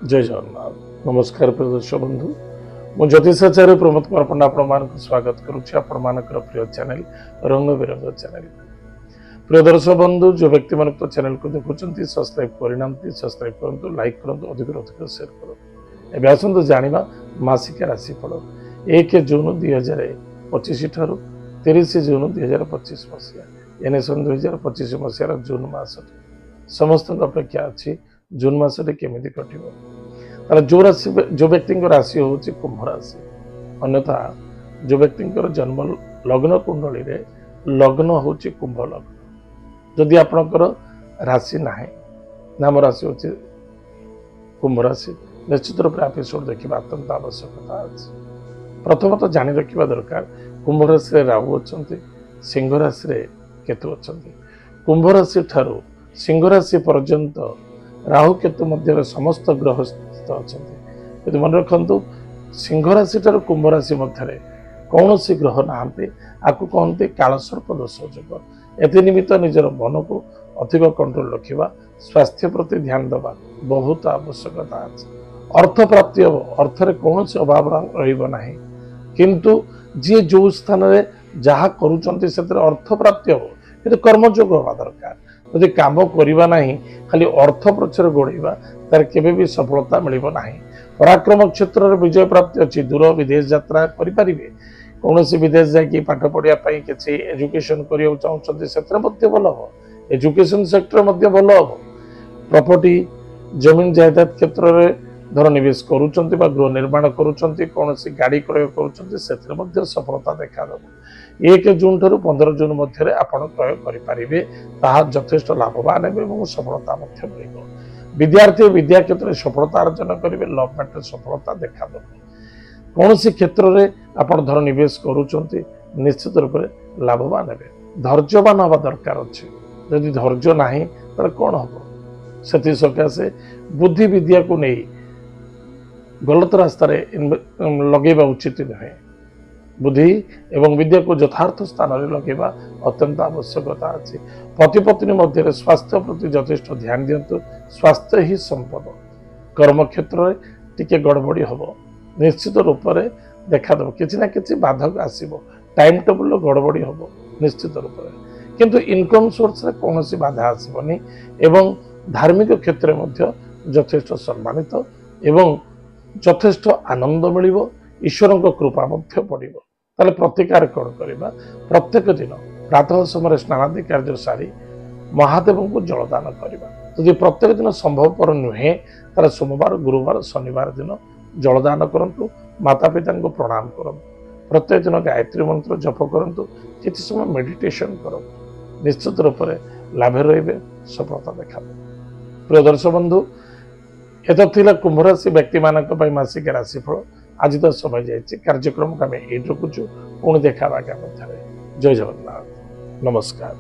जय जगन्नाथ नमस्कार प्रिय दर्शक बंधु मु ज्योतिषाचार्य प्रमोद कुमार पंडा आपण स्वागत करुच्ची आपण प्रिय चैनल रंग बिरंग चैनल। प्रिय दर्शक बंधु जो व्यक्ति मान चैनल को देखुं सब्सक्राइब करना सब्सक्राइब करूँ लाइक करूँ अधिक शेयर करूँ। एवं आसतु जाना मासिक राशिफल 1 जून 2025 ठारू 30 जून 2025 मसीहा एने सन 2025 मसीहार जून मास समस्त अपेक्षा अच्छी जून मासटे केमिति कटिबो जो राशि जो व्यक्ति राशि हूँ कुंभ राशि अन्यथा जो व्यक्ति जन्म लग्न कुंडली रे लग्न हूँ कुंभ लग्न जदि आपणकर राशि ना नाम राशि हूँ कुंभ राशि निश्चित रूप से एपिसोड देखा अत्यंत आवश्यकता अच्छी। प्रथमतः जानी रखा दरकार कुंभ राशि राहु अच्छा सिंह राशि केतु अच्छा कुंभ राशि ठारू सिंह राशि पर्यंत राहु केतु मध्य समस्त ग्रह स्थित अच्छा मन रखु सिंह राशि ठार कुंभ राशि मध्य कौन सी ग्रह नहांती आपको कहते कालसर्प दोष जोग एथि निमित्त निजर मन को अधिक कंट्रोल रखा स्वास्थ्य प्रति ध्यान देवा बहुत आवश्यकता अच्छी। अर्थ प्राप्ति हम अर्थर कौन से अभाव रहा किंतु जी जो स्थान में जहाँ कर अर्थ प्राप्ति हम कि कर्मयोग हवा दरकार यदि काम करवा ना खाली अर्थ प्रचर गोड़ेवा तार केबे भी सफलता मिलिबो नाही। पराक्रम क्षेत्र में विजय प्राप्ति अच्छी दूर विदेश यात्रा करें कौन विदेश जाकि पाठ पढ़ा किसी एजुकेशन करने चाहते से भल हम एजुकेशन सेक्टर भल हम प्रॉपर्टी जमीन जायदाद क्षेत्र में धर निवेश करुँच गृह निर्माण करुँच कौन गाड़ी क्रय कर सफलता देखा 1 जून ठारू 15 जून मध्य आपण क्रय करेंगे यथेष्ट लाभवान और सफलता मिल। विद्यार्थी विद्या क्षेत्र में सफलता अर्जन करेंगे लव मैटर सफलता देखा कौन सी क्षेत्र में आपण धर निवेश करुँच निश्चित रूप से लाभवान हे धैर्यवान हवा दरकार अच्छे जदि धैर्य ना तो कौन हम से सकाशे बुद्धि विद्या को नहीं गलत रास्तार लगेगा उचित नुहे बुद्धि एवं विद्या को यथार्थ स्थान में लगेगा अत्यंत आवश्यकता अच्छी। पति पत्नी मध्य स्वास्थ्य प्रति यथेष्ट ध्यान दिंतु स्वास्थ्य ही संपद कर्म क्षेत्र में टिके गड़बड़ी हम निश्चित रूप से देखा किसी ना कि बाधक आसो टाइम टेबुल गड़बड़ी हम निश्चित रूप से किंतु इनकम सोर्स कौन सी बाधा आसबनी एवं धार्मिक क्षेत्र में यथेष्ट सम्मानित एवं यथेष्ट आनंद मिल ईश्वर कृपा पड़ो ताले प्रतिकार कौन करवा प्रत्येक दिन प्रातः समय स्नानादि कार्य सारी महादेव को जलदान करवा यदि प्रत्येक दिन संभवपर नुहे तार सोमवार गुरुवार शनिवार दिन जलदान करूँ माता पिता को प्रणाम करूँ प्रत्येक दिन गायत्री मंत्र जप करूँ किसी समय मेडिटेशन करूँ निश्चित रूप से लाभ रे सफलता देखा। प्रिय दर्शक बंधु एत कुंभ राशि व्यक्ति मानक मासिक राशिफल आज तो समय जाए कार्यक्रम को आम ये रखुचु पुणी देखा आगामी जय जगन्नाथ नमस्कार।